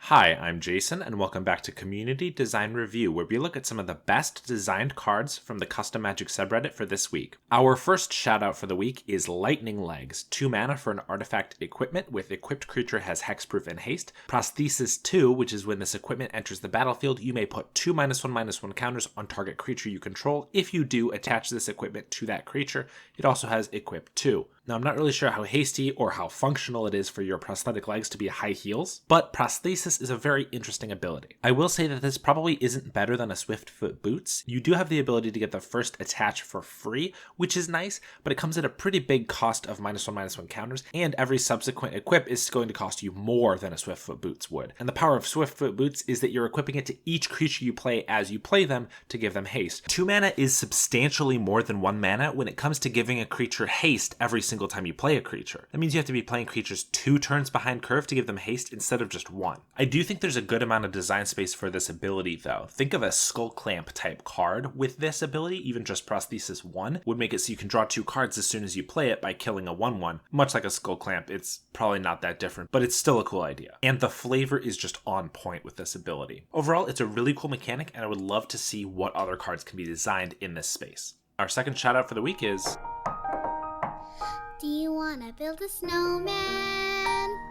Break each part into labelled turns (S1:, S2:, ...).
S1: Hi, I'm Jason, and welcome back to Community Design Review, where we look at some of the best designed cards from the custommagic subreddit for this week. Our first shoutout for the week is Lightning Legs, 2 mana for an artifact equipment with equipped creature has hexproof and haste. Prosthesis 2, which is when this equipment enters the battlefield, you may put 2 -1/-1 counters on target creature you control. If you do, attach this equipment to that creature. It also has Equip 2. Now, I'm not really sure how hasty or how functional it is for your prosthetic legs to be high heels, but Prosthesis is a very interesting ability. I will say that this probably isn't better than a Swiftfoot Boots. You do have the ability to get the first attach for free, which is nice, but it comes at a pretty big cost of -1/-1 counters, and every subsequent equip is going to cost you more than a Swiftfoot Boots would. And the power of Swiftfoot Boots is that you're equipping it to each creature you play as you play them to give them haste. 2 mana is substantially more than 1 mana when it comes to giving a creature haste every single time you play a creature. That means you have to be playing creatures 2 turns behind curve to give them haste instead of just 1. I do think there's a good amount of design space for this ability though. Think of a Skull Clamp type card with this ability. Even just Prosthesis 1 would make it so you can draw 2 cards as soon as you play it by killing a 1/1. Much like a Skull Clamp, it's probably not that different, but it's still a cool idea. And the flavor is just on point with this ability. Overall, it's a really cool mechanic, and I would love to see what other cards can be designed in this space. Our second shout out for the week is...
S2: Do you wanna build a snowman?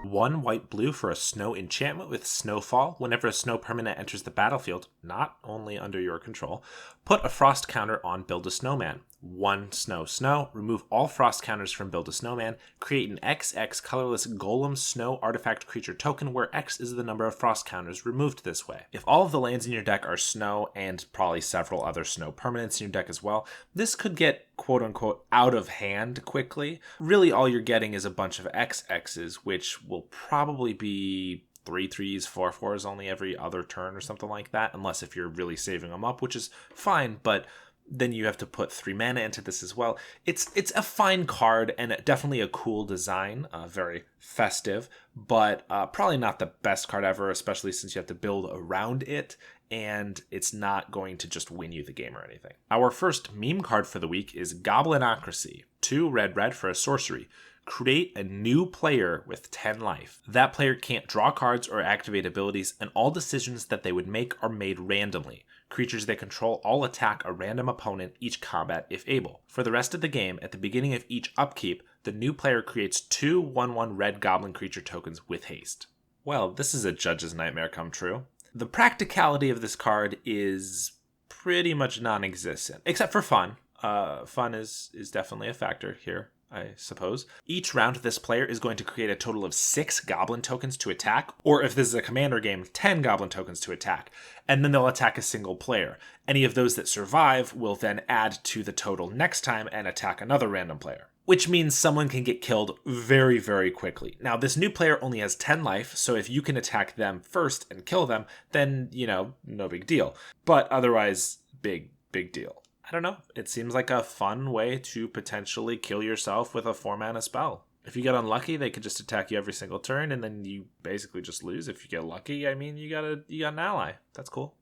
S1: 1 white-blue for a snow enchantment with Snowfall. Whenever a snow permanent enters the battlefield, not only under your control, put a frost counter on Build a Snowman. 1 snow, remove all frost counters from Build a Snowman, create an XX colorless golem snow artifact creature token where X is the number of frost counters removed this way. If all of the lands in your deck are snow, and probably several other snow permanents in your deck as well, this could get quote-unquote out of hand quickly. Really all you're getting is a bunch of XXs, which will probably be 3/3s, 4/4s only every other turn or something like that, unless if you're really saving them up, which is fine, but then you have to put 3 mana into this as well. It's a fine card and definitely a cool design, very festive, but probably not the best card ever, especially since you have to build around it, and it's not going to just win you the game or anything. Our first meme card for the week is Goblinocracy, 2 red for a sorcery. Create a new player with 10 life. That player can't draw cards or activate abilities, and all decisions that they would make are made randomly. Creatures they control all attack a random opponent each combat if able. For the rest of the game, at the beginning of each upkeep, the new player creates 2 1/1 red goblin creature tokens with haste. Well, this is a judge's nightmare come true. The practicality of this card is pretty much non-existent, except for fun. Fun is definitely a factor here, I suppose. Each round, this player is going to create a total of 6 goblin tokens to attack, or if this is a commander game, 10 goblin tokens to attack, and then they'll attack a single player. Any of those that survive will then add to the total next time and attack another random player, which means someone can get killed very, very quickly. Now, this new player only has 10 life, so if you can attack them first and kill them, then, no big deal. But otherwise, big deal. I don't know. It seems like a fun way to potentially kill yourself with a 4 mana spell. If you get unlucky, they could just attack you every single turn, and then you basically just lose. If you get lucky, I mean, you got an ally. That's cool.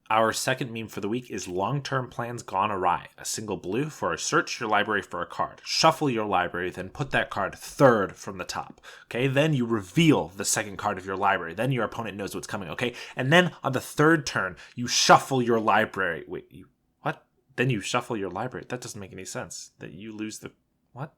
S1: Our second meme for the week is Long-Term Plans Gone Awry. A single blue for a search your library for a card. Shuffle your library, then put that card 3rd from the top. Okay, then you reveal the 2nd card of your library. Then your opponent knows what's coming, okay? And then on the 3rd turn, you shuffle your library. Wait, Then you shuffle your library. That doesn't make any sense. That you lose the... What?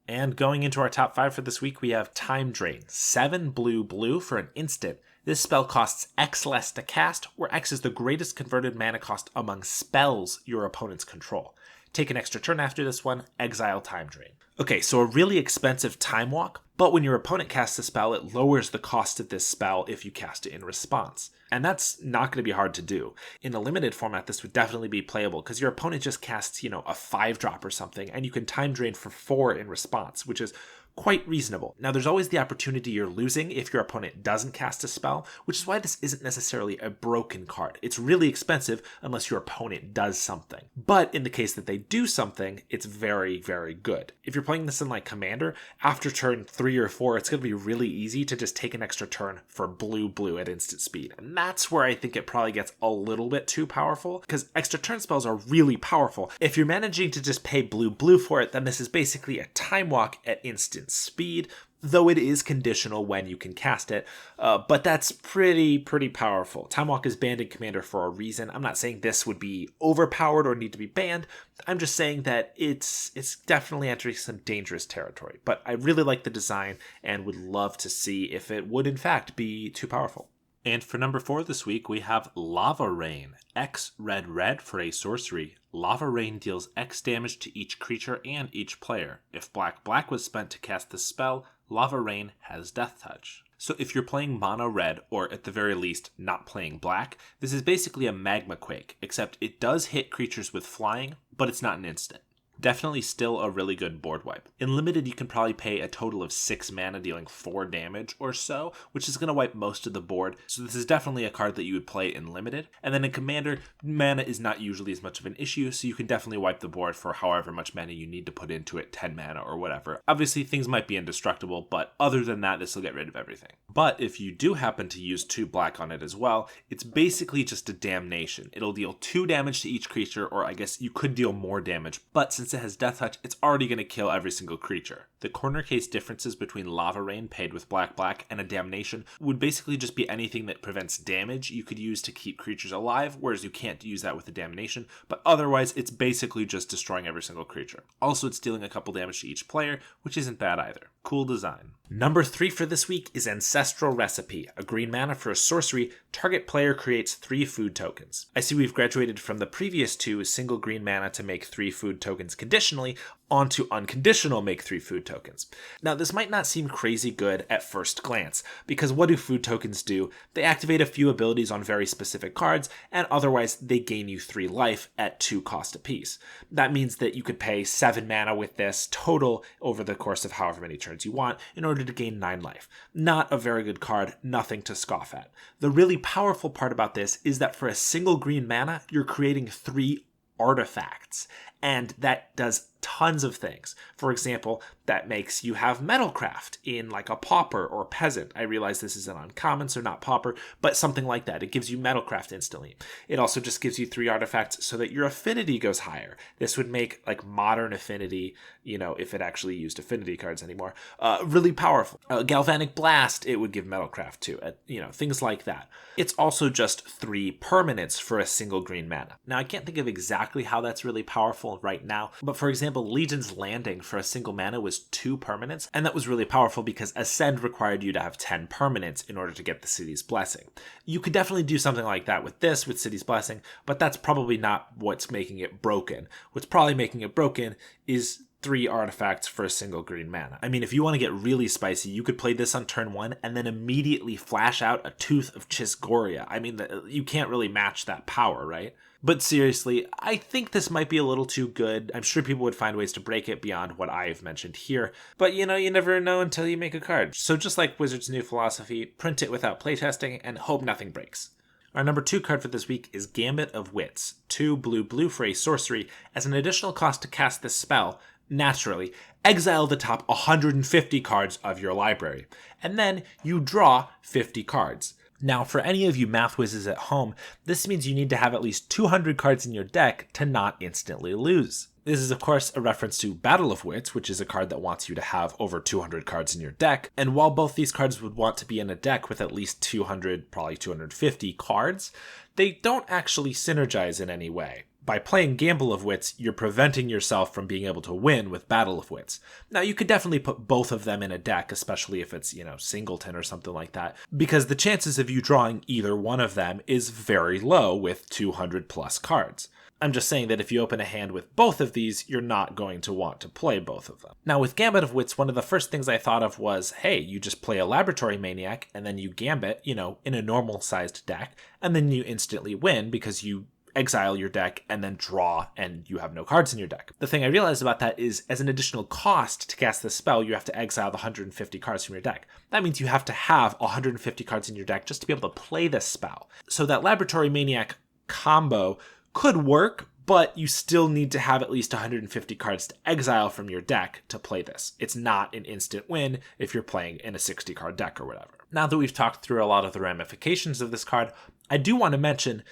S1: And going into our top 5 for this week, we have Time Drain. 7 blue for an instant. This spell costs X less to cast, where X is the greatest converted mana cost among spells your opponents control. Take an extra turn after this one, exile Time Drain. Okay, so a really expensive Time Walk, but when your opponent casts a spell, it lowers the cost of this spell if you cast it in response. And that's not going to be hard to do. In a limited format, this would definitely be playable, because your opponent just casts, a 5-drop or something, and you can Time Drain for 4 in response, which is quite reasonable. Now, there's always the opportunity you're losing if your opponent doesn't cast a spell, which is why this isn't necessarily a broken card. It's really expensive unless your opponent does something. But in the case that they do something, it's very, very good. If you're playing this in like Commander, after turn 3 or 4, it's going to be really easy to just take an extra turn for blue at instant speed. And that's where I think it probably gets a little bit too powerful, because extra turn spells are really powerful. If you're managing to just pay blue for it, then this is basically a Time Walk at instant speed. though it is conditional when you can cast it, but that's pretty powerful. Time Walk is banned in Commander for a reason. I'm not saying this would be overpowered or need to be banned. I'm just saying that it's definitely entering some dangerous territory, but I really like the design and would love to see if it would in fact be too powerful. And for number 4 this week, we have Lava Rain. X red for a sorcery. Lava Rain deals X damage to each creature and each player. If black was spent to cast the spell, Lava Rain has Death Touch. So if you're playing mono red, or at the very least not playing black, this is basically a Magma Quake, except it does hit creatures with flying, but it's not an instant. Definitely still a really good board wipe. In Limited, you can probably pay a total of 6 mana dealing 4 damage or so, which is going to wipe most of the board, so this is definitely a card that you would play in Limited. And then in Commander, mana is not usually as much of an issue, so you can definitely wipe the board for however much mana you need to put into it, 10 mana or whatever. Obviously, things might be indestructible, but other than that, this will get rid of everything. But if you do happen to use 2 black on it as well, it's basically just a damnation. It'll deal 2 damage to each creature, or I guess you could deal more damage, but since it has Death Touch, it's already going to kill every single creature. The corner case differences between Lava Rain paid with black and a damnation would basically just be anything that prevents damage you could use to keep creatures alive, whereas you can't use that with a damnation, but otherwise it's basically just destroying every single creature. Also, it's dealing a couple damage to each player, which isn't bad either. Cool design. Number 3 for this week is Ancestral Recipe. A green mana for a sorcery, target player creates 3 food tokens. I see we've graduated from the previous 2 single green mana to make 3 food tokens conditionally onto unconditional make 3 food tokens. Now this might not seem crazy good at first glance, because what do food tokens do? They activate a few abilities on very specific cards, and otherwise they gain you 3 life at 2 cost apiece. That means that you could pay 7 mana with this total over the course of however many turns you want in order to gain 9 life. Not a very good card, nothing to scoff at. The really powerful part about this is that for a single green mana, you're creating 3 artifacts, and that does tons of things. For example, that makes you have Metalcraft in like a Pauper or Peasant. I realize this is an uncommon, so not Pauper, but something like that. It gives you Metalcraft instantly. It also just gives you 3 artifacts so that your affinity goes higher. This would make like Modern Affinity, if it actually used affinity cards anymore, really powerful. Galvanic Blast, it would give Metalcraft to, things like that. It's also just 3 permanents for a single green mana. Now, I can't think of exactly how that's really powerful right now, but for example, Legion's Landing for a single mana was 2 permanents, and that was really powerful because Ascend required you to have 10 permanents in order to get the City's Blessing. You could definitely do something like that with this, with City's Blessing, but that's probably not what's making it broken. What's probably making it broken is 3 artifacts for a single green mana. I mean, if you want to get really spicy, you could play this on turn 1 and then immediately flash out a Tooth of Chisgoria. I mean, you can't really match that power, right? But seriously, I think this might be a little too good. I'm sure people would find ways to break it beyond what I've mentioned here. But you never know until you make a card. So just like Wizards' new philosophy, print it without playtesting and hope nothing breaks. Our number 2 card for this week is Gambit of Wits. 2 blue for a sorcery. As an additional cost to cast this spell, naturally, exile the top 150 cards of your library. And then you draw 50 cards. Now, for any of you math whizzes at home, this means you need to have at least 200 cards in your deck to not instantly lose. This is, of course, a reference to Battle of Wits, which is a card that wants you to have over 200 cards in your deck. And while both these cards would want to be in a deck with at least 200, probably 250 cards, they don't actually synergize in any way. By playing Gamble of Wits, you're preventing yourself from being able to win with Battle of Wits. Now, you could definitely put both of them in a deck, especially if it's, Singleton or something like that, because the chances of you drawing either one of them is very low with 200 plus cards. I'm just saying that if you open a hand with both of these, you're not going to want to play both of them. Now, with Gambit of Wits, one of the first things I thought of was, hey, you just play a Laboratory Maniac, and then you Gambit, in a normal-sized deck, and then you instantly win because you exile your deck and then draw and you have no cards in your deck. The thing I realized about that is, as an additional cost to cast this spell, you have to exile the 150 cards from your deck. That means you have to have 150 cards in your deck just to be able to play this spell. So that Laboratory Maniac combo could work, but you still need to have at least 150 cards to exile from your deck to play this. It's not an instant win if you're playing in a 60 card deck or whatever. Now that we've talked through a lot of the ramifications of this card, I do want to mention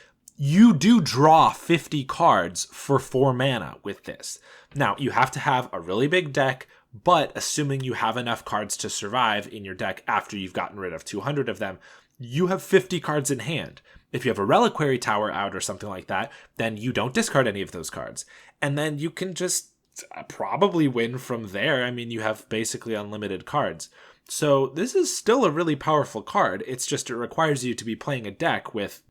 S1: you do draw 50 cards for 4 mana with this. Now, you have to have a really big deck, But assuming you have enough cards to survive in your deck after you've gotten rid of 200 of them, you have 50 cards in hand. If you have a Reliquary Tower out or something like that, then you don't discard any of those cards. And then you can just probably win from there. I mean, you have basically unlimited cards. So this is still a really powerful card. It's just it requires you to be playing a deck with,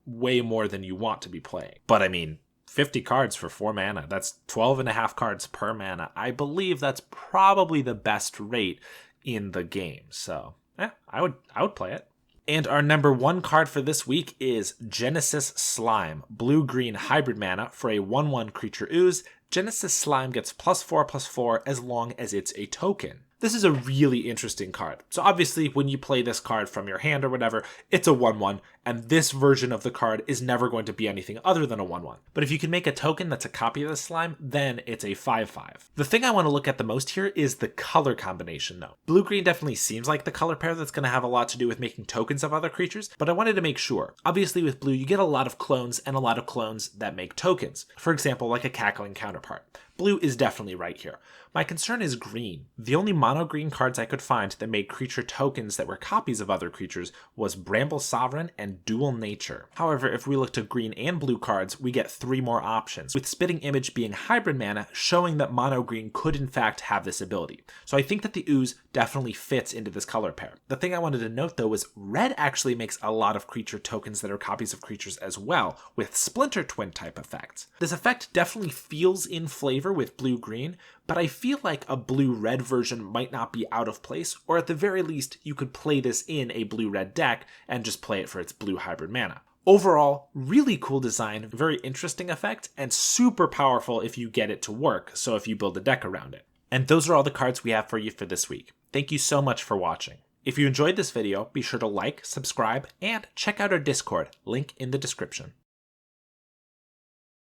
S1: way more than you want to be playing. But I mean, 50 cards for 4 mana. That's 12 and a half cards per mana. I believe that's probably the best rate in the game. So, I would play it. And our number 1 card for this week is Genesis Slime. Blue-green hybrid mana for a 1/1 creature ooze. Genesis Slime gets +4/+4 as long as it's a token. This is a really interesting card. So obviously when you play this card from your hand or whatever, it's a 1/1, and this version of the card is never going to be anything other than a 1/1. But if you can make a token that's a copy of the slime, then it's a 5/5. The thing I want to look at the most here is the color combination though. Blue-green definitely seems like the color pair that's going to have a lot to do with making tokens of other creatures, but I wanted to make sure. Obviously with blue you get a lot of clones and a lot of clones that make tokens. For example, like a cackling counterpart. Blue is definitely right here. My concern is green. The only mono-green cards I could find that made creature tokens that were copies of other creatures was Bramble Sovereign and Dual Nature. However, if we look to green and blue cards, we get 3 more options, with Spitting Image being hybrid mana, showing that mono-green could in fact have this ability. So I think that the ooze definitely fits into this color pair. The thing I wanted to note though is red actually makes a lot of creature tokens that are copies of creatures as well, with Splinter Twin type effects. This effect definitely feels in flavor with blue-green, but I feel like a blue-red version might not be out of place, or at the very least, you could play this in a blue-red deck and just play it for its blue hybrid mana. Overall, really cool design, very interesting effect, and super powerful if you get it to work, so if you build a deck around it. And those are all the cards we have for you for this week. Thank you so much for watching. If you enjoyed this video, be sure to like, subscribe, and check out our Discord, link in the description.